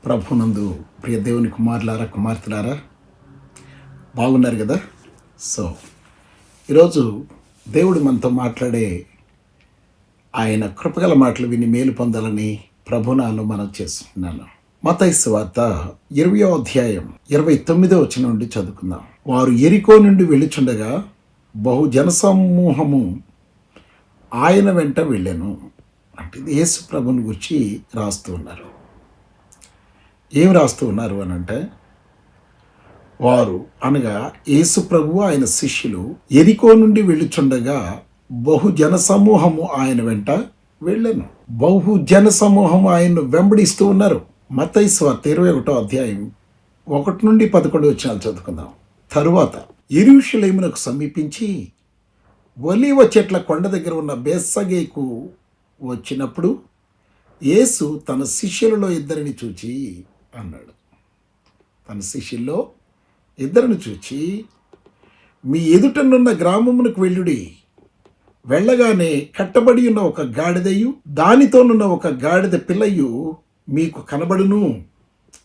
ప్రభునందు ప్రియ దేవుని కుమారులారా కుమార్తెలారా బాగున్నారు కదా. సో ఈరోజు దేవుడు మనతో మాట్లాడే ఆయన కృపగల మాటలు విని మేలు పొందాలని ప్రభునాలు మనం చేస్తున్నాను. మత్తయి సువార్త 20వ అధ్యాయం 29వ వచనం నుండి చదువుకుందాం. వారు ఎరికో నుండి వెళ్ళుచుండగా బహు జనసమూహము ఆయన వెంట వెళ్ళాను. అంటే యేసు ప్రభుని గురించి రాస్తూ ఉన్నారు. ఏం రాస్తూ ఉన్నారు అని అంటే, వారు అనగా యేసు ప్రభు ఆయన శిష్యులు ఎరికో నుండి వెళ్ళుచుండగా బహుజన సమూహము ఆయన వెంట వెళ్ళాను. బహుజన సమూహము ఆయన్ను వెంబడిస్తూ ఉన్నారు. మత్తయి సువార్త 21వ అధ్యాయం 1 నుండి 11 వచనాలు చదువుకుందాం. తరువాత యెరూషలేమునకు సమీపించి ఒలీవ చెట్ల కొండ దగ్గర ఉన్న బేత్సగేకు వచ్చినప్పుడు యేసు తన శిష్యులలో ఇద్దరిని చూచి అన్నాడు. తన శిష్యుల్లో ఇద్దరిని చూచి, మీ ఎదుటనున్న గ్రామమునకు వెళ్ళుడి. వెళ్ళగానే కట్టబడి ఉన్న ఒక గాడిదయు దానితోనున్న ఒక గాడిద పిల్లయు మీకు కనబడును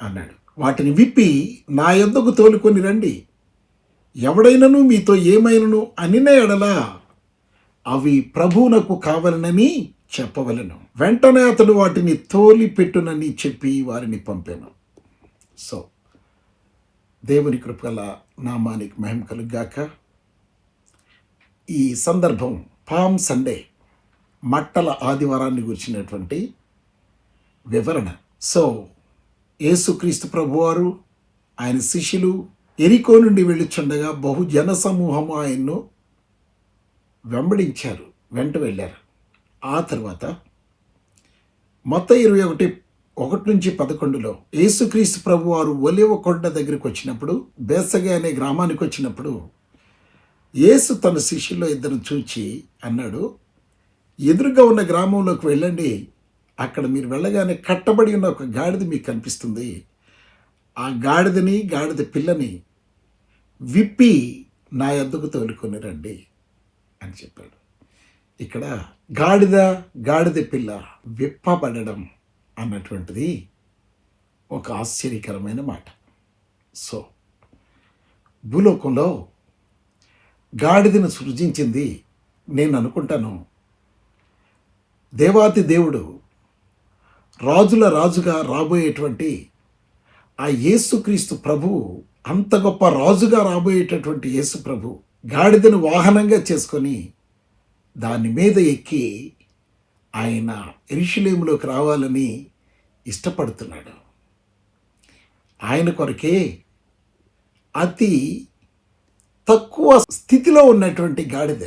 అన్నాడు. వాటిని విప్పి నా యొద్దకు తోలుకొని రండి. ఎవడైనను మీతో ఏమైనను అనిన ఎడల అవి ప్రభువునకు కావలనని చెప్పవలను. వెంటనే అతడు వాటిని తోలి పెట్టునని చెప్పి వారిని పంపాను. సో దేవుని కృపగల నామానికి మహిమ కలుగాక. ఈ సందర్భం పామ్ సండే, మట్టల ఆదివారాన్ని గురించినటువంటి వివరణ. సో యేసుక్రీస్తు ప్రభువారు ఆయన శిష్యులు ఎరికో నుండి వెళ్ళుచుండగా బహుజన సమూహము ఆయన్ను వెంబడించారు, వెంట వెళ్ళారు. ఆ తర్వాత మత్తయి 21:1-11 యేసుక్రీస్తు ప్రభు వారు ఒలీవ కొండ దగ్గరికి వచ్చినప్పుడు, బేత్సగే అనే గ్రామానికి వచ్చినప్పుడు యేసు తన శిష్యుల్లో ఇద్దరు చూచి అన్నాడు, ఎదురుగా ఉన్న గ్రామంలోకి వెళ్ళండి. అక్కడ మీరు వెళ్ళగానే కట్టబడి ఉన్న ఒక గాడిద మీకు కనిపిస్తుంది. ఆ గాడిదని గాడిద పిల్లని విప్పి నా యొద్దకు తోలుకొని రండి అని చెప్పాడు. ఇక్కడ గాడిద పిల్ల విప్పబడడం అన్నటువంటిది ఒక ఆశ్చర్యకరమైన మాట. సో భూలోకంలో గాడిదను సృజించింది నేను అనుకుంటాను దేవాతి దేవుడు, రాజుల రాజుగా రాబోయేటువంటి ఆ యేసుక్రీస్తు ప్రభువు, అంత గొప్ప రాజుగా రాబోయేటటువంటి యేసు ప్రభు గాడిదను వాహనంగా చేసుకొని దాని మీద ఎక్కి ఆయన యెరూషలేములోకి రావాలని ఇష్టపడుతున్నాడు. ఆయన కొరకే అతి తక్కువ స్థితిలో ఉన్నటువంటి గాడిద,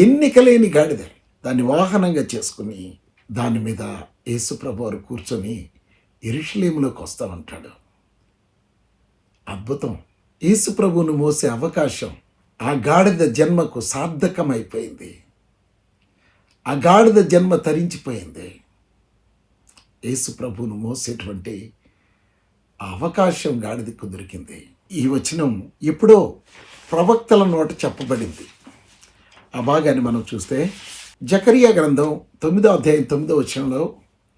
ఎన్నికలేని గాడిద, దాన్ని వాహనంగా చేసుకుని దాని మీద యేసు ప్రభు వారు కూర్చొని యెరూషలేములోకి వస్తామంటాడు. అద్భుతం. యేసు ప్రభువును మోసే అవకాశం ఆ గాడిద జన్మకు సార్థకమైపోయింది. ఆ గాడిద జన్మ తరించిపోయింది. యేసు ప్రభువును మోసేటువంటి ఆ అవకాశం గాడిదకు దొరికింది. ఈ వచనం ఎప్పుడో ప్రవక్తల నోట చెప్పబడింది. ఆ భాగాన్ని మనం చూస్తే జకరియా గ్రంథం 9వ అధ్యాయం 9వ వచనంలో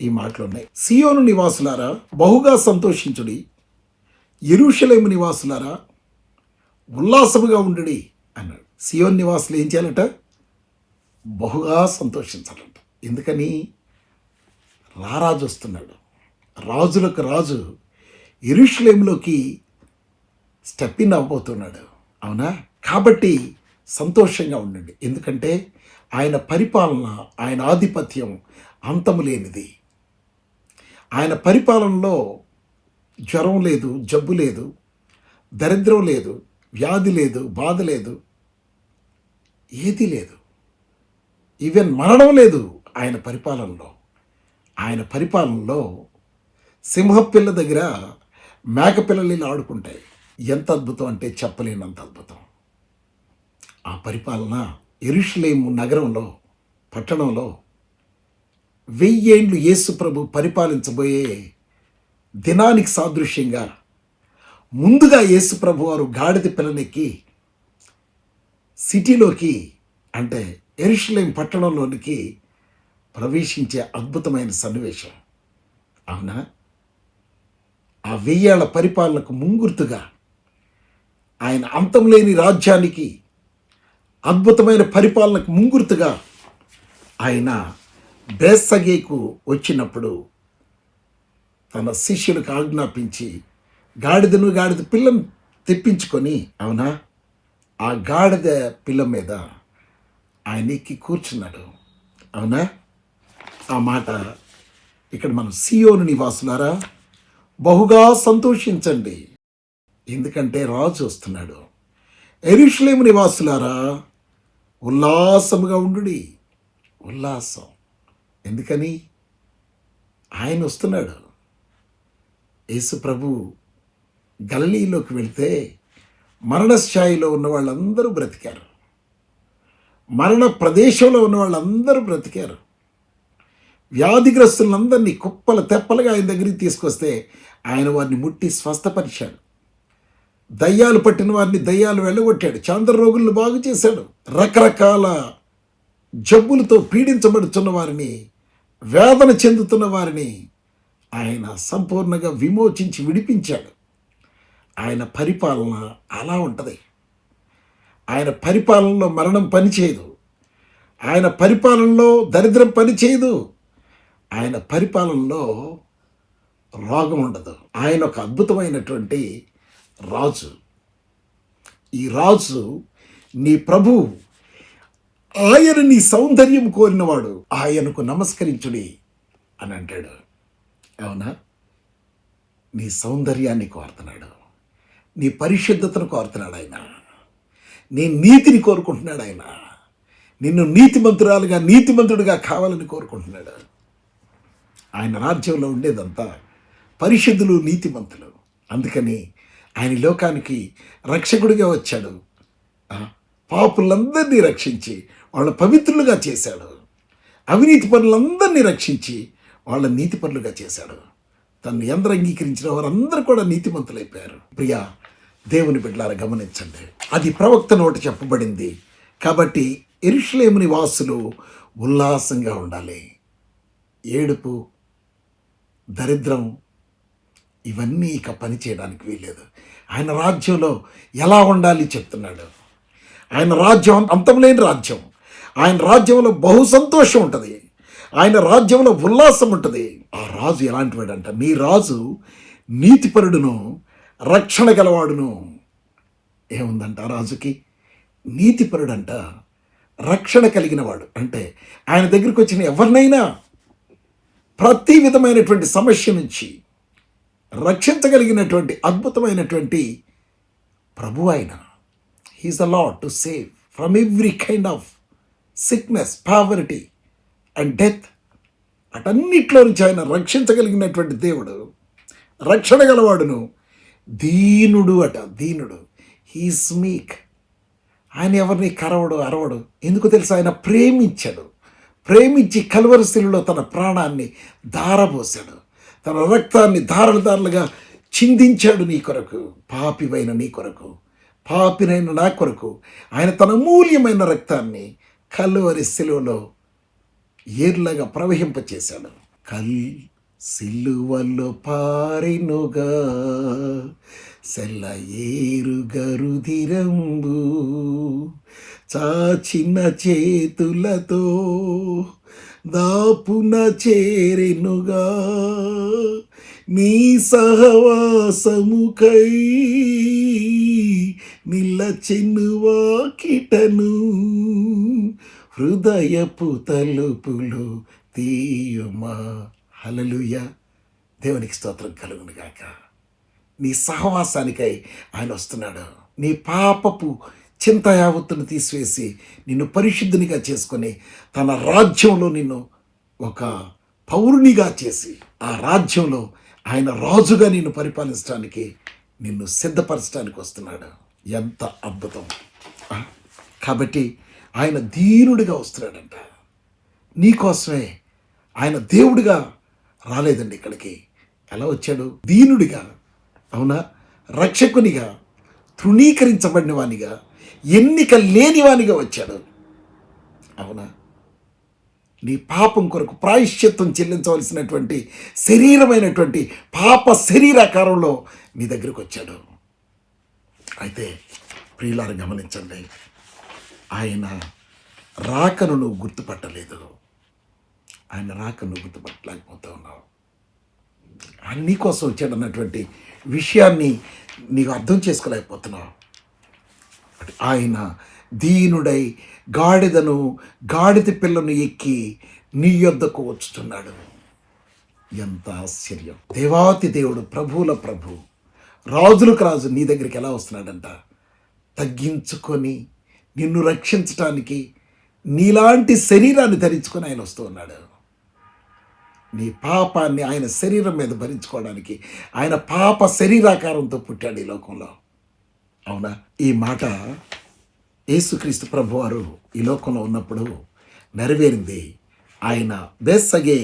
ఈ మాటలు ఉన్నాయి. సియోను నివాసులారా బహుగా సంతోషించుడి, యెరూషలేము నివాసులారా ఉల్లాసముగా ఉండుడి అన్నాడు. సియోను నివాసులు ఏం చేయాలట? బహుగా సంతోషించాలంట. ఎందుకని? రారాజు వస్తున్నాడు. రాజులకు రాజు యెరూషలేములోకి స్టెప్ ఇన్ అవ్వబోతున్నాడు. అవునా? కాబట్టి సంతోషంగా ఉండండి. ఎందుకంటే ఆయన పరిపాలన, ఆయన ఆధిపత్యం అంతము లేనిది. ఆయన పరిపాలనలో జ్వరం లేదు, జబ్బు లేదు, దరిద్రం లేదు, వ్యాధి లేదు, బాధ లేదు, ఏదీ లేదు. ఈవెన్ మరణం లేదు ఆయన పరిపాలనలో. ఆయన పరిపాలనలో సింహపిల్ల దగ్గర మేకపిల్లలు ఆడుకుంటాయి. ఎంత అద్భుతం అంటే చెప్పలేనంత అద్భుతం. ఆ పరిపాలన యెరూషలేము నగరంలో, పట్టణంలో 1000 ఏండ్లు యేసు ప్రభు పరిపాలించబోయే దినానికి సాదృశ్యంగా ముందుగా యేసు ప్రభు వారు గాడిద పిల్లనెక్కి సిటీలోకి, అంటే యెరూషలేము పట్టణంలోనికి ప్రవేశించే అద్భుతమైన సన్నివేశం. అవునా? ఆ 1000 ఏళ్ల పరిపాలనకు ముంగుర్తుగా ఆయన అంతం లేని రాజ్యానికి అద్భుతమైన పరిపాలనకు ముంగుర్తుగా ఆయన బేత్సగేకు వచ్చినప్పుడు తన శిష్యులకు ఆజ్ఞాపించి గాడిద పిల్లను తెప్పించుకొని, అవునా, ఆ గాడిద పిల్ల మీద ఆయన ఎక్కి కూర్చున్నాడు. అవునా, ఆ మాట ఇక్కడ మనం సియోను నివాసులారా బహుగా సంతోషించండి, ఎందుకంటే రాజు వస్తున్నాడు. యెరూషలేము నివాసులారా ఉల్లాసముగా ఉండుడి. ఉల్లాసం ఎందుకని? ఆయన వస్తున్నాడు. యేసు ప్రభు గలిలీలోకి వెళితే మరణస్థాయిలో ఉన్న వాళ్ళందరూ బ్రతికారు. మరణ ప్రదేశంలో ఉన్న వాళ్ళందరూ బ్రతికారు. వ్యాధిగ్రస్తులందరినీ కుప్పలు తెప్పలుగా ఆయన దగ్గరికి తీసుకొస్తే ఆయన వారిని ముట్టి స్వస్థపరిచాడు. దయ్యాలు పట్టిన వారిని దయ్యాలు వెళ్ళగొట్టాడు. చాంద్ర రోగులను బాగు చేశాడు. రకరకాల జబ్బులతో పీడించబడుతున్న వారిని, వేదన చెందుతున్న వారిని ఆయన సంపూర్ణంగా విమోచించి విడిపించాడు. ఆయన పరిపాలన అలా ఉంటుంది. ఆయన పరిపాలనలో మరణం పనిచేయదు. ఆయన పరిపాలనలో దరిద్రం పనిచేయదు. ఆయన పరిపాలనలో రోగం ఉండదు. ఆయన ఒక అద్భుతమైనటువంటి రాజు. ఈ రాజు నీ ప్రభువు. ఆయన నీ సౌందర్యం కోరినవాడు, ఆయనకు నమస్కరించుడి అని అంటాడు. అవునా, నీ సౌందర్యాన్ని కోరుతున్నాడు, నీ పరిశుద్ధతను కోరుతున్నాడు ఆయన, నీ నీతిని కోరుకుంటున్నాడు ఆయన, నిన్ను నీతిమంతురాలుగా నీతిమంతుడిగా కావాలని కోరుకుంటున్నాడు. ఆయన రాజ్యంలో ఉండేదంతా పరిశుద్ధులు, నీతిమంతులు. అందుకని ఆయన లోకానికి రక్షకుడిగా వచ్చాడు. పాపులందరినీ రక్షించి వాళ్ళ పవిత్రులుగా చేశాడు. అవినీతి పనులందరినీ రక్షించి వాళ్ళ నీతి పనులుగా చేశాడు. తను ఎందరు అంగీకరించిన వారందరూ కూడా నీతిమంతులైపోయారు. ప్రియా దేవుని బిడ్డలారా గమనించండి, అది ప్రవక్త నోట చెప్పబడింది. కాబట్టి యెరూషలేము నివాసులు ఉల్లాసంగా ఉండాలి. ఏడుపు, దరిద్రం ఇవన్నీ ఇక పని చేయడానికి వీల్లేదు. ఆయన రాజ్యంలో ఎలా ఉండాలి చెప్తున్నాడు. ఆయన రాజ్యం అంతం లేని రాజ్యం. ఆయన రాజ్యంలో బహు సంతోషం ఉంటుంది. ఆయన రాజ్యంలో ఉల్లాసం ఉంటుంది. ఆ రాజు ఎలాంటి వాడంట? నీ రాజు నీతిపరుడును రక్షణ గలవాడును. ఏముందంట ఆ రాజుకి? నీతిపరుడంట, రక్షణ కలిగిన వాడు. అంటే ఆయన దగ్గరికి వచ్చిన ఎవరినైనా ప్రతి విధమైనటువంటి సమస్య నుంచి రక్షించగలిగినటువంటి అద్భుతమైనటువంటి ప్రభు ఆయన. He is the lord to save from every kind of sickness, poverty and death. అటన్నిట్లో నుంచి ఆయన రక్షించగలిగినటువంటి దేవుడు, రక్షణ గలవాడును, దీనుడు అట. దీనుడు, హీస్ మీక్. ఆయన ఎవరిని కరవడు, అరవడు. ఎందుకు తెలుసు? ఆయన ప్రేమించాడు. ప్రేమించి కల్వరి శిలువలో తన ప్రాణాన్ని ధారపోశాడు. తన రక్తాన్ని ధారలు ధారలుగా చిందించాడు నీ కొరకు, పాపివైన నీ కొరకు, పాపినైన నా కొరకు. ఆయన తన మూల్యమైన రక్తాన్ని కల్వరి శిలువలో ఏర్లాగా ప్రవహింపచేశాడు. సిలువలో పారెనుగా సెల్ల ఏరుగరుధిరంబు, చాచిన చేతులతో దాపున చేరెనుగా, నీ సహవాసముకై నిలచెను వాకిటను, హృదయపు తలుపులు తీయుమా. హల్లెలూయా, దేవునికి స్తోత్రం కలుగును గాక. నీ సహవాసానికై ఆయన వస్తున్నాడు. నీ పాపపు చింత యావత్తును తీసివేసి నిన్ను పరిశుద్ధునిగా చేసుకొని తన రాజ్యంలో నిన్ను ఒక పౌరునిగా చేసి ఆ రాజ్యంలో ఆయన రాజుగా నిన్ను పరిపాలించడానికి, నిన్ను సిద్ధపరచడానికి వస్తున్నాడు. ఎంత అద్భుతం! కాబట్టి ఆయన దీనుడిగా వస్తున్నాడంట. నీకోసమే. ఆయన దేవుడిగా రాలేదండి ఇక్కడికి. ఎలా వచ్చాడు? దీనుడిగా. అవునా, రక్షకునిగా, తృణీకరించబడిన వానిగా, ఎన్నిక లేనివానిగా వచ్చాడు. అవునా, నీ పాపం కొరకు ప్రాయశ్చిత్తం చెల్లించవలసినటువంటి శరీరమైనటువంటి పాప శరీరాకారంలో నీ దగ్గరికి వచ్చాడు. అయితే ప్రియులారా గమనించండి, ఆయన రాకను నువ్వు గుర్తుపట్టలేదు. ఆయన రాకను నువ్వు గుర్తుపట్టలేకపోతూ ఉన్నావు. ఆయన నీకోసం వచ్చాడు అన్నటువంటి విషయాన్ని నీకు అర్థం చేసుకోలేకపోతున్నావు. ఆయన దీనుడై గాడిద పిల్లను ఎక్కి నీ యొద్దకు వచ్చుతున్నాడు. ఎంత ఆశ్చర్యం! దేవాతి దేవుడు, ప్రభువుల ప్రభు, రాజులకు రాజు నీ దగ్గరికి ఎలా వస్తున్నాడంట? తగ్గించుకొని నిన్ను రక్షించటానికి నీలాంటి శరీరాన్ని ధరించుకొని ఆయన వస్తూ ఉన్నాడు. నీ పాపాన్ని ఆయన శరీరం మీద భరించుకోవడానికి ఆయన పాప శరీరాకారంతో పుట్టాడు ఈ లోకంలో. అవునా? ఈ మాట యేసుక్రీస్తు ప్రభువారు ఈ లోకంలో ఉన్నప్పుడు నెరవేరింది. ఆయన బేత్సగే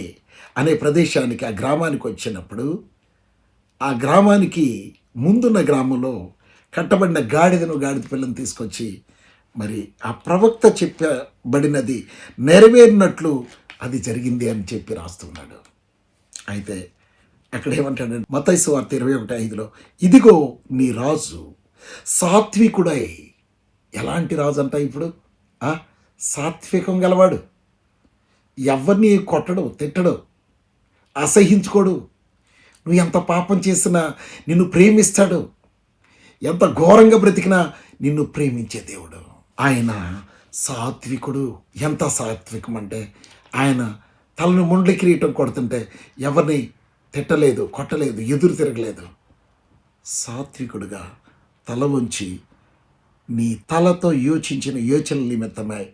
అనే ప్రదేశానికి, ఆ గ్రామానికి వచ్చినప్పుడు, ఆ గ్రామానికి ముందున్న గ్రామంలో కట్టబడిన గాడిద పిల్లని తీసుకొచ్చి, మరి ఆ ప్రవక్త చెప్పబడినది నెరవేరినట్లు అది జరిగింది అని చెప్పి రాస్తున్నాడు. అయితే అక్కడ ఏమంటాడంటే, మత్తయి సువార్త 21:5లో, ఇదిగో నీ రాజు సాత్వికుడై. ఎలాంటి రాజు అంట ఇప్పుడు? సాత్వికం గలవాడు, ఎవరిని కొట్టడు, తిట్టడు, అసహించుకోడు. నువ్వు ఎంత పాపం చేసినా నిన్ను ప్రేమిస్తాడు, ఎంత ఘోరంగా బ్రతికినా నిన్ను ప్రేమించే దేవుడు. ఆయన సాత్వికుడు. ఎంత సాత్వికం అంటే, ఆయన తలను ముండ్ల కిరీటం కొడుతుంటే ఎవరిని తిట్టలేదు, కొట్టలేదు, ఎదురు తిరగలేదు. సాత్వికుడుగా తల వంచి నీ తలతో యోచించిన యోచనల నిమిత్తమై,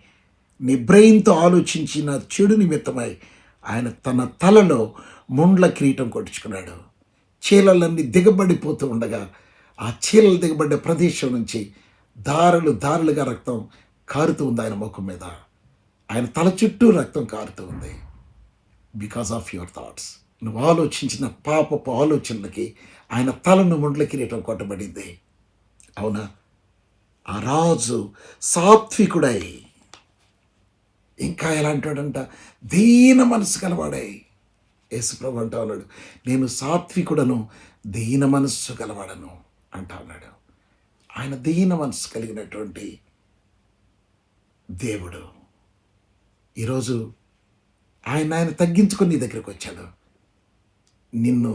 నీ బ్రెయిన్తో ఆలోచించిన చెడు నిమిత్తమై ఆయన తన తలలో ముండ్ల కిరీటం కొట్టించుకున్నాడు. చీలలన్నీ దిగబడిపోతూ ఉండగా ఆ చీలలు దిగబడ్డ ప్రదేశం నుంచి దారులుగా రక్తం కారుతూ ఉంది ఆయన ముఖం మీద. ఆయన తల చుట్టూ రక్తం కారుతూ ఉంది. Because of your thoughts. నువ్వు ఆలోచించిన పాపపు ఆలోచనలకి ఆయన తలను ముండ్ల కిరీటం కొట్టబడింది. అవునా? ఆ రాజు సాత్వికుడై, ఇంకా ఎలా అంటాడంట? దీన మనసు గలవాడై. యేసుప్రభు అంటా ఉన్నాడు, నేను సాత్వికుడను, దీన మనస్సు గలవాడను అంటా ఉన్నాడు. ఆయన దీన మనసు కలిగినటువంటి దేవుడు. ఈరోజు ఆయన తగ్గించుకొని నీ దగ్గరికి వచ్చాడు. నిన్ను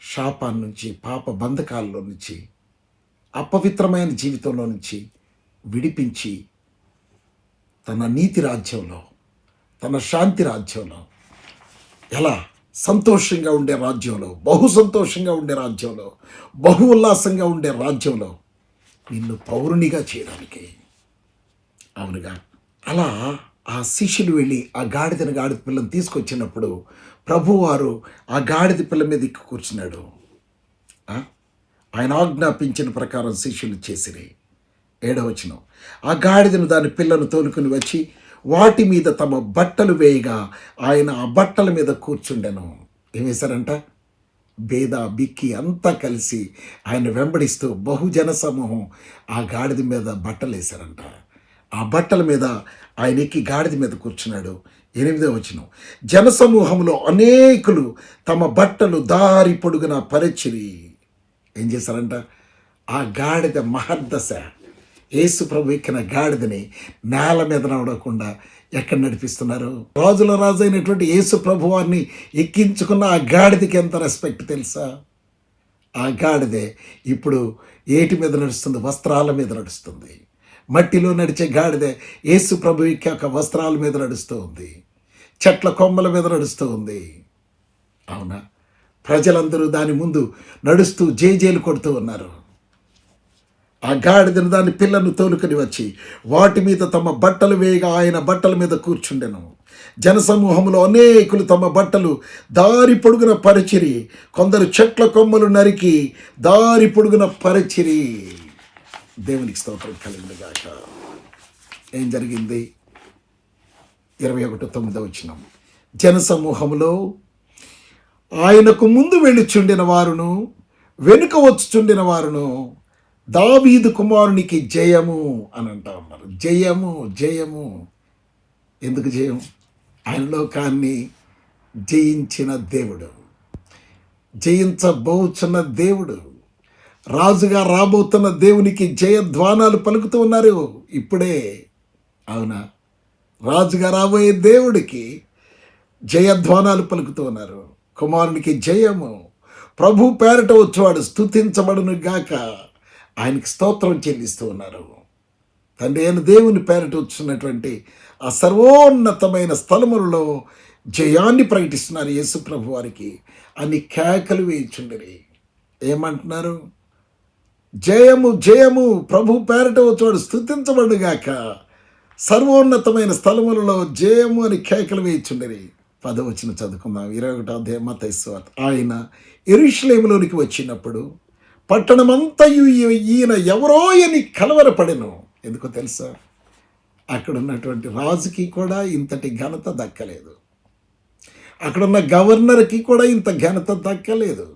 శాపాల నుంచి, పాప బంధకాల్లో నుంచి, అపవిత్రమైన జీవితంలో నుంచి విడిపించి తన నీతి రాజ్యంలో, తన శాంతి రాజ్యంలో, ఎలా సంతోషంగా ఉండే రాజ్యంలో, బహు సంతోషంగా ఉండే రాజ్యంలో, బహు ఉల్లాసంగా ఉండే రాజ్యంలో నిన్ను పౌరునిగా చేయడానికి. అవునుగా? అలా ఆ శిష్యులు వెళ్ళి ఆ గాడిద పిల్లని తీసుకొచ్చినప్పుడు ప్రభువారు ఆ గాడిద పిల్ల మీద ఎక్కి కూర్చున్నాడు. ఆయన ఆజ్ఞాపించిన ప్రకారం శిష్యులు చేసిరి. 7వ వచనం, ఆ గాడిదను దాని పిల్లను తోలుకుని వచ్చి వాటి మీద తమ బట్టలు వేయగా ఆయన ఆ బట్టల మీద కూర్చుండెను. ఏం వేశారంట? భేద బిక్కి అంతా కలిసి ఆయన వెంబడిస్తూ బహుజన సమూహం ఆ గాడిద మీద బట్టలు వేశారంట. ఆ బట్టల మీద ఆయన ఎక్కి గాడిద మీద కూర్చున్నాడు. 8వ వచనం, జనసమూహంలో అనేకులు తమ బట్టలు దారి పొడుగున పరిచిరి. ఏం చేశారంట? ఆ గాడిద మహర్దశ, యేసు ప్రభు ఎక్కిన గాడిదని నేల మీద నడవకుండా ఎక్కడ నడిపిస్తున్నారు? రాజుల రాజు అయినటువంటి యేసు ప్రభు వారిని ఎక్కించుకున్న ఆ గాడిదకి ఎంత రెస్పెక్ట్ తెలుసా? ఆ గాడిదే ఇప్పుడు ఏటి మీద నడుస్తుంది? వస్త్రాల మీద నడుస్తుంది. మట్టిలో నడిచే గాడిదే యేసు ప్రభు ఎక్కాక వస్త్రాల మీద నడుస్తూ ఉంది, చెట్ల కొమ్మల మీద నడుస్తూ ఉంది. అవునా? ప్రజలందరూ దాని ముందు నడుస్తూ జేజేలు కొడుతూ ఉన్నారు. ఆ గాడిదను దాని పిల్లను తోలుకొని వచ్చి వాటి మీద తమ బట్టలు వేయగా ఆయన బట్టల మీద కూర్చుండెను. జనసమూహంలో అనేకులు తమ బట్టలు దారి పొడుగున పరిచిరి, కొందరు చెట్ల కొమ్మలు నరికి దారి పొడుగున పరిచిరి. దేవునికి స్తోత్రం కలుగునుగాక. ఏం జరిగింది? 21:9 వచనం, జనసమూహంలో ఆయనకు ముందు వెళ్ళిచుండిన వారును వెనుక వచ్చుచుండిన వారును దావీదు కుమారునికి జయము అని అంటా ఉన్నారు. జయము, జయము. ఎందుకు జయం? ఆయన లోకాన్ని జయించిన దేవుడు, జయించబోచున్న దేవుడు, రాజుగా రాబోతున్న దేవునికి జయధ్వానాలు పలుకుతూ ఉన్నారు ఇప్పుడే. అవునా? రాజుగా రాబోయే దేవుడికి జయధ్వానాలు పలుకుతూ ఉన్నారు. కుమారునికి జయము, ప్రభు పేరట వచ్చేవాడు స్తుతించబడును గాక, ఆయనకి స్తోత్రం చెల్లిస్తూ ఉన్నారు. తండ్రి అయిన దేవుని పేరట వచ్చినటువంటి ఆ సర్వోన్నతమైన స్థలములలో జయాన్ని ప్రకటిస్తున్నారు యేసు ప్రభు వారికి అని కేకలు వేయిచుండిరి. ఏమంటున్నారు? జయము జయము, ప్రభు పేరట వచ్చేవాడు స్తుతించబడుగాక, సర్వోన్నతమైన స్థలములలో జయము అని కేకలు వేయిచుండిరి. 10వ వచనం చదువుకుందాం. 21వ అధ్యాయం మత్తయి సువార్త. ఆయన యెరూషలేములోనికి వచ్చినప్పుడు పట్టణమంతయు ఈయన ఎవరో అని కలవరపడెను. ఎందుకో తెలుసా? అక్కడ ఉన్నటువంటి రాజుకి కూడా ఇంతటి ఘనత దక్కలేదు, అక్కడున్న గవర్నర్కి కూడా ఇంత ఘనత దక్కలేదు.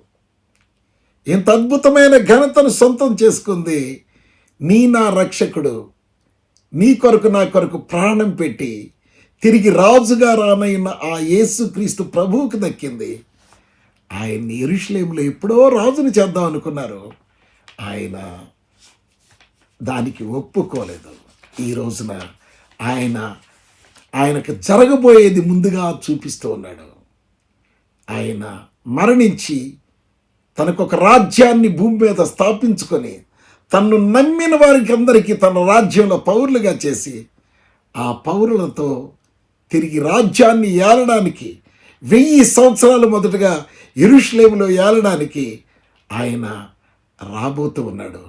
ఇంత అద్భుతమైన ఘనతను సొంతం చేసుకుంది నా రక్షకుడు, నీ కొరకు నా కొరకు ప్రాణం పెట్టి తిరిగి రాజుగా రానైన ఆ యేసుక్రీస్తు ప్రభువుకు దక్కింది. ఆయన్ని యెరూషలేములో ఎప్పుడో రాజుని చేద్దాం అనుకున్నారు, ఆయన దానికి ఒప్పుకోలేదు. ఈ రోజున ఆయనకు జరగబోయేది ముందుగా చూపిస్తూ ఉన్నాడు. ఆయన మరణించి తనకొక రాజ్యాన్ని భూమి మీద స్థాపించుకొని తన్ను నమ్మిన వారికి అందరికీ తన రాజ్యంలో పౌరులుగా చేసి ఆ పౌరులతో తిరిగి రాజ్యాన్ని ఏలడానికి 1000 సంవత్సరాలు మొదటగా యెరూషలేములో ఏలడానికి ఆయన రాబోతూ ఉన్నాడు.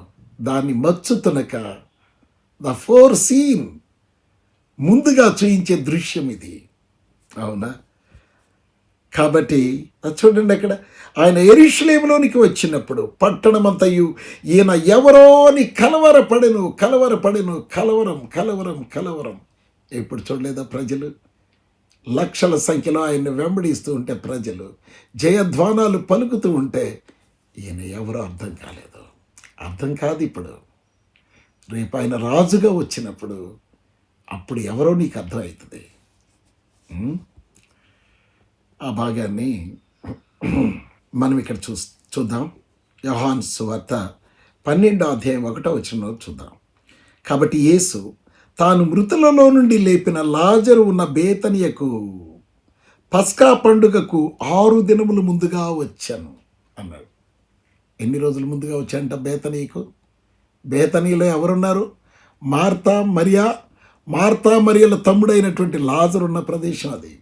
దాన్ని మచ్చుతునక ద ఫోర్ సీన్ ముందుగా చూయించే దృశ్యం ఇది. అవునా? కాబట్టి చూడండి, అక్కడ ఆయన యెరూషలేములోనికి వచ్చినప్పుడు పట్టణమంతయు ఈయన ఎవరో అని కలవరపడెను. కలవరం కలవరం కలవరం. ఎప్పుడు చూడలేదా? ప్రజలు లక్షల సంఖ్యలో ఆయన్ని వెంబడిస్తూ ఉంటే, ప్రజలు జయధ్వానాలు పలుకుతూ ఉంటే ఈయన ఎవరో అర్థం కాలేదు. అర్థం కాదు ఇప్పుడు. రేపు ఆయన రాజుగా వచ్చినప్పుడు అప్పుడు ఎవరో నీకు అర్థమవుతుంది. ఆ భాగాన్ని మనం ఇక్కడ చూద్దాం. యోహాను సువార్త 12వ అధ్యాయం 1వ వచనంలో చూద్దాం. కాబట్టి యేసు తాను మృతులలో నుండి లేపిన లాజరు ఉన్న బేతనియకు పస్కా పండుగకు 6 దినములు ముందుగా వచ్చాను అన్నాడు. ఎన్ని రోజులు ముందుగా వచ్చాయంట బేతనీకు? బేతనీలో ఎవరున్నారు? మార్తా మరియల తమ్ముడైనటువంటి లాజరు ఉన్న ప్రదేశం అది.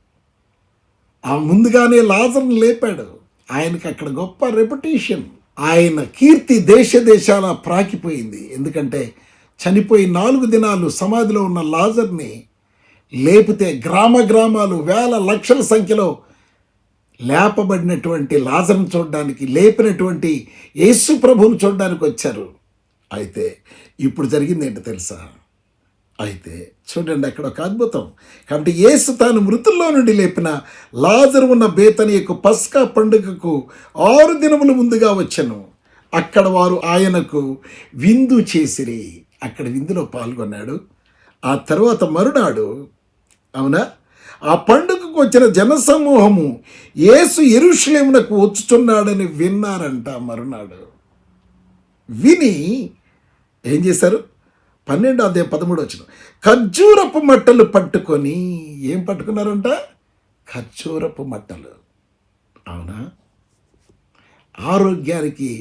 ఆ ముందుగానే లాజర్ను లేపాడు. ఆయనకి అక్కడ గొప్ప రెప్యుటేషన్. ఆయన కీర్తి దేశాల ప్రాకిపోయింది. ఎందుకంటే చనిపోయి 4 దినాలు సమాధిలో ఉన్న లాజర్ని లేపితే గ్రామాలు వేల లక్షల సంఖ్యలో లేపబడినటువంటి లాజర్ను చూడడానికి, లేపినటువంటి యేసు ప్రభువును చూడడానికి వచ్చారు. అయితే ఇప్పుడు జరిగింది ఏంటో తెలుసా? అయితే చూడండి, అక్కడ ఒక అద్భుతం. కాబట్టి యేసు తాను మృతుల్లో నుండి లేపిన లాజరు ఉన్న బేతనియకు పస్కా పండుగకు 6 దినములు ముందుగా వచ్చెను. అక్కడ వారు ఆయనకు విందు చేసిరి. అక్కడ విందులో పాల్గొన్నాడు. ఆ తర్వాత మరునాడు, అవునా, ఆ పండుగకు వచ్చిన జనసమూహము యేసు యెరూషలేమునకు వచ్చుచున్నాడని విన్నారంట. మరునాడు విని ఏం చేశారు? 12వ అధ్యాయం 13వ వచనం. ఖర్జూరపు మట్టలు పట్టుకొని, ఏం పట్టుకున్నారంట? ఖర్జూరపు మట్టలు. అవునా? ఆరోగ్యానికి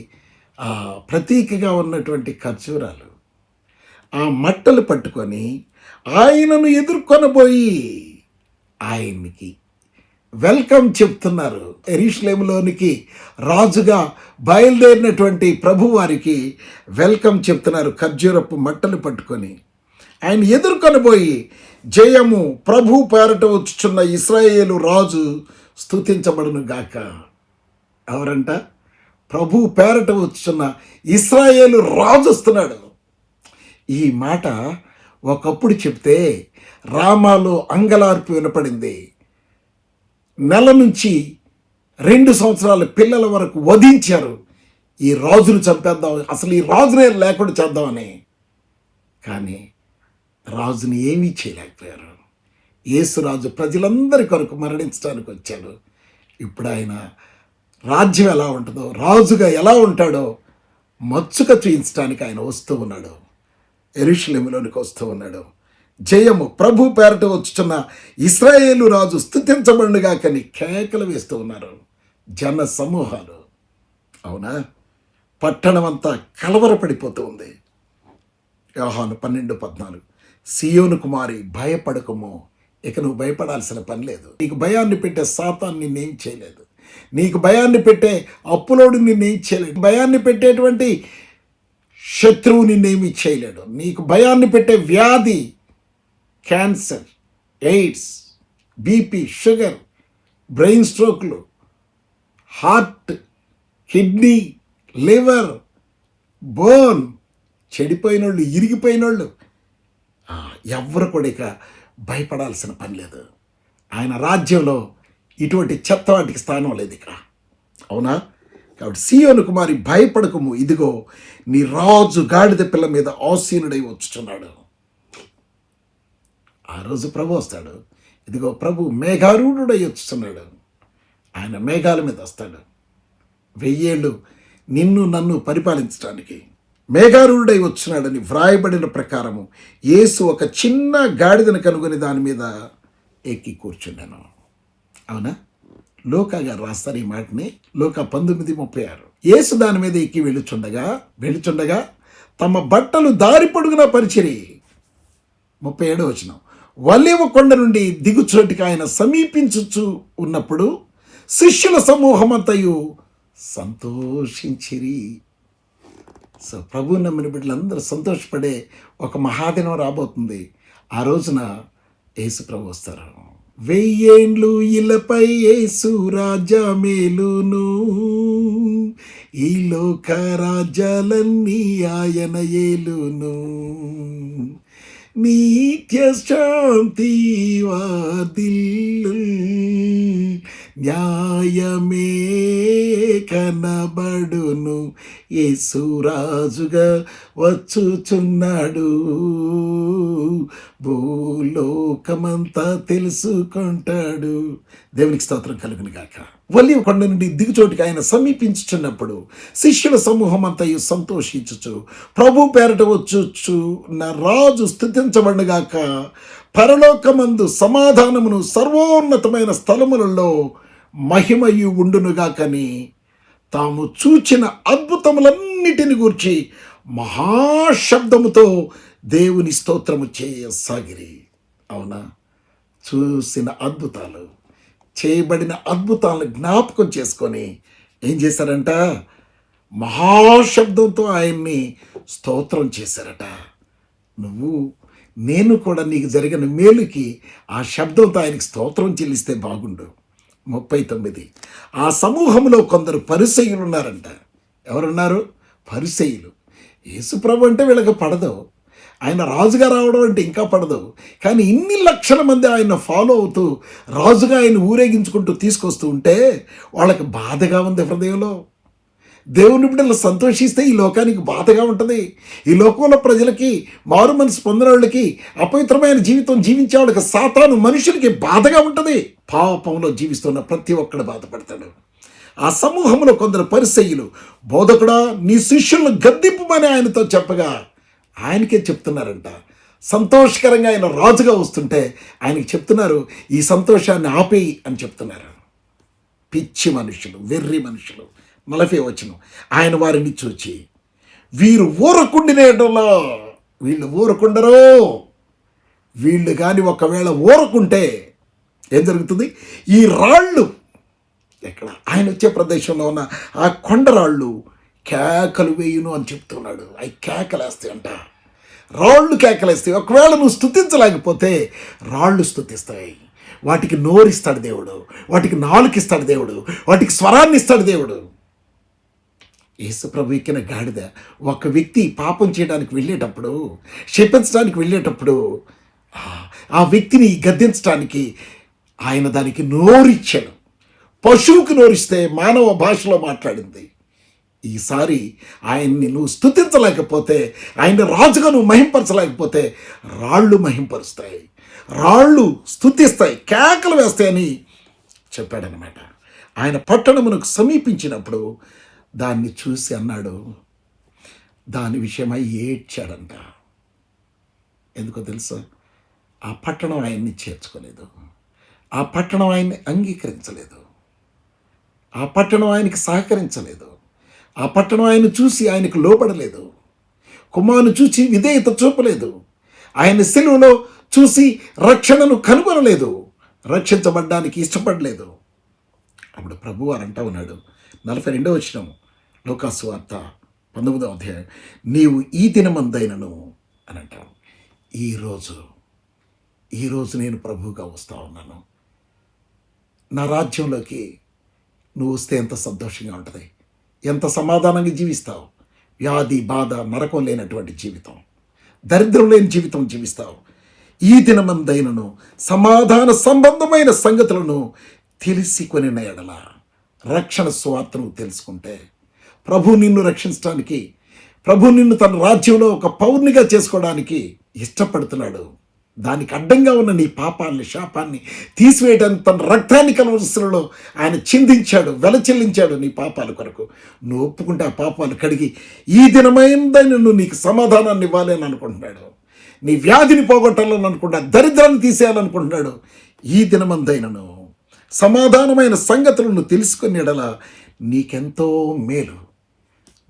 ప్రతీకగా ఉన్నటువంటి ఖర్జూరాలు. ఆ మట్టలు పట్టుకొని ఆయనను ఎదుర్కొనబోయి ఆయనకి వెల్కమ్ చెప్తున్నారు. యెరూషలేములోనికి రాజుగా బయలుదేరినటువంటి ప్రభువారికి వెల్కమ్ చెప్తున్నారు. ఖర్జూరపు మట్టలు పట్టుకొని ఆయన ఎదుర్కొనబోయి, జయము, ప్రభు పేరట వచ్చుచున్న ఇశ్రాయేలు రాజు స్తుతించబడును గాక. ఎవరంట? ప్రభు పేరట వచ్చుచున్న ఇశ్రాయేలు రాజు వస్తున్నాడు. ఈ మాట ఒకప్పుడు చెప్తే రామాలో అంగలార్పు వినపడింది. నెల నుంచి 2 సంవత్సరాల పిల్లల వరకు వధించారు. ఈ రాజును చంపేద్దాం, అసలు ఈ రాజునే లేకుండా చేద్దామని. కానీ రాజుని ఏమీ చేయలేకపోయారు. యేసురాజు ప్రజలందరి కొరకు మరణించడానికి వచ్చాడు. ఇప్పుడు ఆయన రాజ్యం ఎలా ఉంటుందో, రాజుగా ఎలా ఉంటాడో మచ్చుక చూయించడానికి ఆయన వస్తూ ఉన్నాడు. యెరూషలేములోనికి వస్తూ ఉన్నాడు. జయము ప్రభు పేరట వచ్చుచున్న ఇశ్రాయేలు రాజు స్తుతించబడునుగా కానీ కేకలు వేస్తూ ఉన్నారు జన సమూహాలు. అవునా, పట్టణం అంతా కలవరపడిపోతూ ఉంది. యోహాను 12:14 సియోను కుమారి భయపడకము, ఇక నువ్వు భయపడాల్సిన పని లేదు. నీకు భయాన్ని పెట్టే సాతాను నిన్నేం చేయలేదు. నీకు భయాన్ని పెట్టే అప్పులోడు నిన్నేం చేయలేడు. భయాన్ని పెట్టేటువంటి శత్రువు నిన్నేమి చేయలేడు. నీకు భయాన్ని పెట్టే వ్యాధి, cancer, AIDS, BP, sugar, brain స్ట్రోక్లు, హార్ట్, కిడ్నీ, లివర్, బోన్, చెడిపోయినోళ్ళు, ఇరిగిపోయినోళ్ళు ఎవ్వరు కూడా ఇక భయపడాల్సిన పని లేదు. ఆయన రాజ్యంలో ఇటువంటి చెత్త వాటికి స్థానం లేదు ఇక్కడ. అవునా, కాబట్టి సియోను కుమారి భయపడకము, ఇదిగో నీ రాజు గాడిద పిల్ల మీద ఆసీనుడై వచ్చుచున్నాడు. ఆ రోజు ప్రభు వస్తాడు. ఇదిగో ప్రభు మేఘారూఢుడై వచ్చుచున్నాడు. ఆయన మేఘాల మీద వస్తాడు. 1000 ఏళ్ళు నిన్ను నన్ను పరిపాలించడానికి మేఘారూఢుడై వచ్చున్నాడని వ్రాయబడిన ప్రకారము యేసు ఒక చిన్న గాడిదను కనుగొని దాని మీద ఎక్కి కూర్చున్నాను. అవునా, లూకా గారు రాస్తారు ఈ మాటని. లూకా 19:36 యేసు దాని మీద ఎక్కి వెళ్ళుచుండగా తమ బట్టలు దారి పొడుగునా పరిచిరి. 37 వచనం ఒలీవ కొండ నుండి దిగుచోటికి ఆయన సమీపించుచు ఉన్నప్పుడు శిష్యుల సమూహమంతయు సంతోషించిరి. సో ప్రభు నమ్మిన బిడ్డలందరూ సంతోషపడే ఒక మహాదినం రాబోతుంది. ఆ రోజున యేసు ప్రభు వస్తారు. 1000 ఏండ్లు ఇలపై యేసు రాజా మేలును, ఈ లోక రాజ్యాలన్నీ ఆయన ఏలును, నిత్య శాంతి వాదిల్లు, న్యాయమే కనబడును, యేసు రాజుగా వచ్చుచున్నాడు, భూలోకమంతా తెలుసుకుంటాడు. దేవునికి స్తోత్రం కలుగును గాక. ఒలీవ కొండ నుండి దిగుచోటికి ఆయన సమీపించుచున్నప్పుడు శిష్యుల సమూహం అంతయు సంతోషించుచు ప్రభు పేరట వచ్చుచు నా రాజు స్తుతించబడుగాక, పరలోకమందు సమాధానమును సర్వోన్నతమైన స్థలములలో మహిమయు ఉండునుగాకని తాము చూచిన అద్భుతములన్నిటిని గూర్చి మహాశబ్దముతో దేవుని స్తోత్రము చేయసాగిరి. అవునా, చూసిన అద్భుతాలు, చేయబడిన అద్భుతాలను జ్ఞాపకం చేసుకొని ఏం చేశారంట, మహాశబ్దంతో ఆయన్ని స్తోత్రం చేశారట. నేను కూడా నీకు జరిగిన మేలుకి ఆ శబ్దంతో ఆయనకి స్తోత్రం చెల్లిస్తే బాగుండు. 39 ఆ సమూహంలో కొందరు పరిసయ్యులు ఉన్నారంట. ఎవరున్నారు? పరిసయ్యులు. యేసుప్రభు అంటే వీళ్ళకి పడదు, ఆయన రాజుగా రావడం అంటే ఇంకా పడదు. కానీ ఇన్ని లక్షల మంది ఆయన ఫాలో అవుతూ రాజుగా ఆయన ఊరేగించుకుంటూ తీసుకొస్తూ ఉంటే వాళ్ళకి బాధగా ఉంది హృదయంలో. దేవుని బిడ్డలు సంతోషిస్తే ఈ లోకానికి బాధగా ఉంటుంది. ఈ లోకంలో ప్రజలకి, మారు మనసు పొందిన వాళ్ళకి, అపవిత్రమైన జీవితం జీవించే వాళ్ళకి, సాతాను మనుషులకి బాధగా ఉంటుంది. పాపంలో జీవిస్తున్న ప్రతి ఒక్కడు బాధపడతాడు. ఆ సమూహంలో కొందరు పరిసయ్యులు, బోధకుడా నీ శిష్యులను గద్దింపుమని ఆయనతో చెప్పగా ఆయనకే చెప్తున్నారంట. సంతోషకరంగా ఆయన రాజుగా వస్తుంటే ఆయనకి చెప్తున్నారు, ఈ సంతోషాన్ని ఆపేయి అని చెప్తున్నారు. పిచ్చి మనుషులు, వెర్రి మనుషులు. 40 వచనం ఆయన వారిని చూచి వీరు ఊరకుండినేటలో, వీళ్ళు ఊరకుండరు. వీళ్ళు కానీ ఒకవేళ ఊరకుంటే ఏం జరుగుతుంది? ఈ రాళ్ళు ఎక్కడ ఆయన వచ్చే ప్రదేశంలో ఉన్న ఆ కొండరాళ్ళు కేకలు వేయును అని చెప్తున్నాడు. అవి కేకలేస్తాయి అంట. రాళ్ళు కేకలేస్తాయి. ఒకవేళ నువ్వు స్తుతించలేకపోతే రాళ్ళు స్తుతిస్తాయి. వాటికి నోరిస్తాడు దేవుడు, వాటికి నాలుకిస్తాడు దేవుడు, వాటికి స్వరాన్ని ఇస్తాడు దేవుడు. యేసుప్రభు ఎక్కిన గాడిద ఒక వ్యక్తి పాపం చేయడానికి వెళ్ళేటప్పుడు, శపించడానికి వెళ్ళేటప్పుడు ఆ వ్యక్తిని గద్దించడానికి ఆయన దానికి నోరిచ్చాడు. పశువుకి నోరిస్తే మానవ భాషలో మాట్లాడింది. ఈసారి ఆయన్ని నువ్వు స్తుతించలేకపోతే, ఆయన రాజుగా నువ్వు మహింపరచలేకపోతే రాళ్ళు మహింపరుస్తాయి, రాళ్ళు స్తుతిస్తాయి, కేకలు వేస్తాయని చెప్పాడనమాట. ఆయన పట్టణమునకు సమీపించినప్పుడు దాన్ని చూసి అన్నాడు, దాని విషయమై ఏడ్చాడంట. ఎందుకో తెలుసా? ఆ పట్టణం ఆయన్ని చేర్చుకోలేదు, ఆ పట్టణం ఆయన్ని అంగీకరించలేదు, ఆ పట్టణం ఆయనకి సహకరించలేదు, ఆ పట్టణం ఆయన చూసి ఆయనకు లోపడలేదు, కుమారుని చూసి విధేయత చూపలేదు, ఆయన సిలువలో చూసి రక్షణను కనుగొనలేదు, రక్షించబడ్డానికి ఇష్టపడలేదు. అప్పుడు ప్రభు వారు అంటా ఉన్నాడు, 42వ వచనం, లూకాసు వార్త 19వ అధ్యాయం, నీవు ఈ దినమందైనను అని అంటావు. ఈరోజు నేను ప్రభువుగా వస్తూ ఉన్నాను. నా రాజ్యంలోకి నువ్వు వస్తే ఎంత సంతోషంగా ఉంటుంది, ఎంత సమాధానంగా జీవిస్తావు. వ్యాధి, బాధ, నరకం లేనటువంటి జీవితం, దరిద్రం లేని జీవితం జీవిస్తావు. ఈ దినమందైనను సమాధాన సంబంధమైన సంగతులను తెలిసికొని ఎడల, రక్షణ సువార్తను తెలుసుకుంటే, ప్రభు నిన్ను రక్షించడానికి, ప్రభు నిన్ను తన రాజ్యంలో ఒక పౌర్ణిగా చేసుకోవడానికి ఇష్టపడుతున్నాడు. దానికి అడ్డంగా ఉన్న నీ పాపాన్ని, శాపాన్ని తీసివేయడానికి తన రక్తాన్ని కలవరిలో ఆయన చిందించాడు, వెల చెల్లించాడు నీ పాపాల కొరకు. నువ్వు ఒప్పుకుంటే ఆ పాపాలు కడిగి ఈ దినమైందని నీకు సమాధానాన్ని ఇవ్వాలి అని అనుకుంటున్నాడు. నీ వ్యాధిని పోగొట్టాలని అనుకుంటున్నాడు, దరిద్రాన్ని తీసేయాలనుకుంటున్నాడు. ఈ దినమందైనను సమాధానమైన సంగతులను తెలుసుకుని ఎడల నీకెంతో మేలు.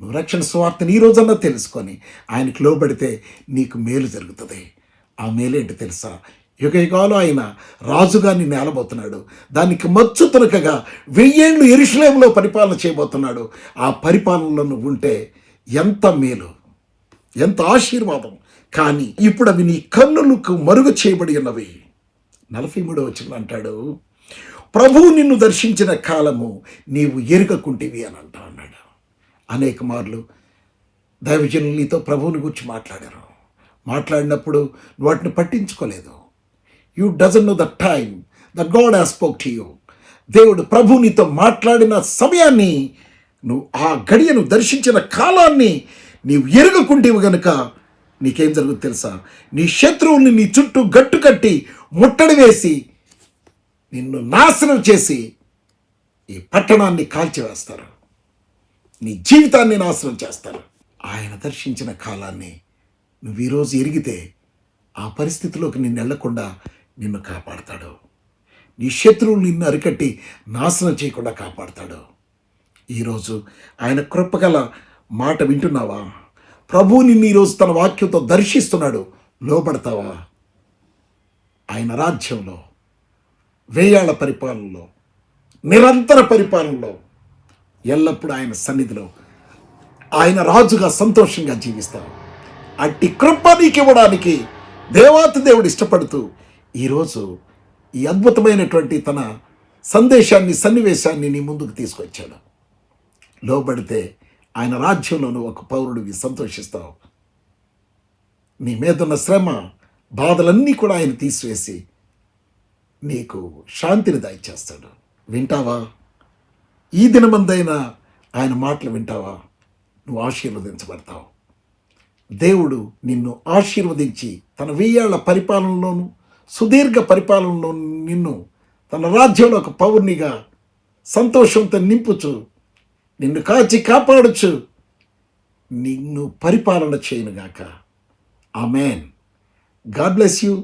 నువ్వు రక్షణ సువార్తని ఈ రోజన్నా తెలుసుకొని ఆయనకు లోబడితే నీకు మేలు జరుగుతుంది. ఆ మేలేంటి తెలుసా? యుగయుగాలు ఆయన రాజుగా నిన్ను ఏలబోతున్నాడు. దానికి మచ్చు తునకగా 1000 ఏళ్ళు యెరూషలేములో పరిపాలన చేయబోతున్నాడు. ఆ పరిపాలనలో నువ్వు ఉంటే ఎంత మేలు, ఎంత ఆశీర్వాదం. కానీ ఇప్పుడు అవి నీ కన్నులకు మరుగు చేయబడి ఉన్నవి. 43వ వచనం అంటాడు, ప్రభువు నిన్ను దర్శించిన కాలము నీవు ఎరుగకుంటివి అని అంటా అన్నాడు. అనేక మార్లు దైవజనులు నీతో ప్రభువుని గురించి మాట్లాడినప్పుడు వాటిని పట్టించుకోలేదు. You doesn't know the time the God has spoke to you. దేవుడు ప్రభు నీతో మాట్లాడిన సమయాన్ని, నువ్వు ఆ గడియను దర్శించిన కాలాన్ని నీవు ఎరుగకుంటేవి గనుక నీకేం జరుగుతుంది తెలుసా? నీ శత్రువుల్ని నీ చుట్టూ గట్టు కట్టి ముట్టడి వేసి నిన్ను నాశనం చేసి ఈ పట్టణాన్ని కాల్చివేస్తారు, నీ జీవితాన్ని నాశనం చేస్తారు. ఆయన దర్శించిన కాలాన్ని నువ్వు ఈరోజు ఎరిగితే ఆ పరిస్థితిలోకి నిన్ను వెళ్లకుండా నిన్ను కాపాడతాడు. నీ శత్రువులు నిన్ను అరికట్టి నాశనం చేయకుండా కాపాడతాడు. ఈరోజు ఆయన కృపగల మాట వింటున్నావా? ప్రభువు నిన్ను ఈరోజు తన వాక్యంతో దర్శిస్తున్నాడు. లోబడతావా? ఆయన రాజ్యంలో, 1000 ఏళ్ల పరిపాలనలో, నిరంతర పరిపాలనలో, ఎల్లప్పుడూ ఆయన సన్నిధిలో ఆయన రాజుగా సంతోషంగా జీవిస్తావు. అట్టి కృప నీకు ఇవ్వడానికి దేవాతి దేవుడు ఇష్టపడుతూ ఈరోజు ఈ అద్భుతమైనటువంటి తన సందేశాన్ని, సన్నివేశాన్ని నీ ముందుకు తీసుకొచ్చాడు. లోబడితే ఆయన రాజ్యంలో నువ్వు ఒక పౌరుడివి, సంతోషిస్తావు. నీ మీదున్న శ్రమ, బాధలన్నీ కూడా ఆయన తీసివేసి నీకు శాంతిని దయచేస్తాడు. వింటావా? ఈ దినమందైనా ఆయన మాటలు వింటావా? నువ్వు ఆశీర్వదించబడతావు. దేవుడు నిన్ను ఆశీర్వదించి తన 1000 ఏళ్ల పరిపాలనలోను, సుదీర్ఘ పరిపాలనలో నిన్ను తన రాజ్యంలో ఒక పౌర్ణిగా సంతోషంతో నింపుచు, నిన్ను కాచి కాపాడుచు, నిన్ను పరిపాలన చేయనుగాక. ఆమేన్. God bless you.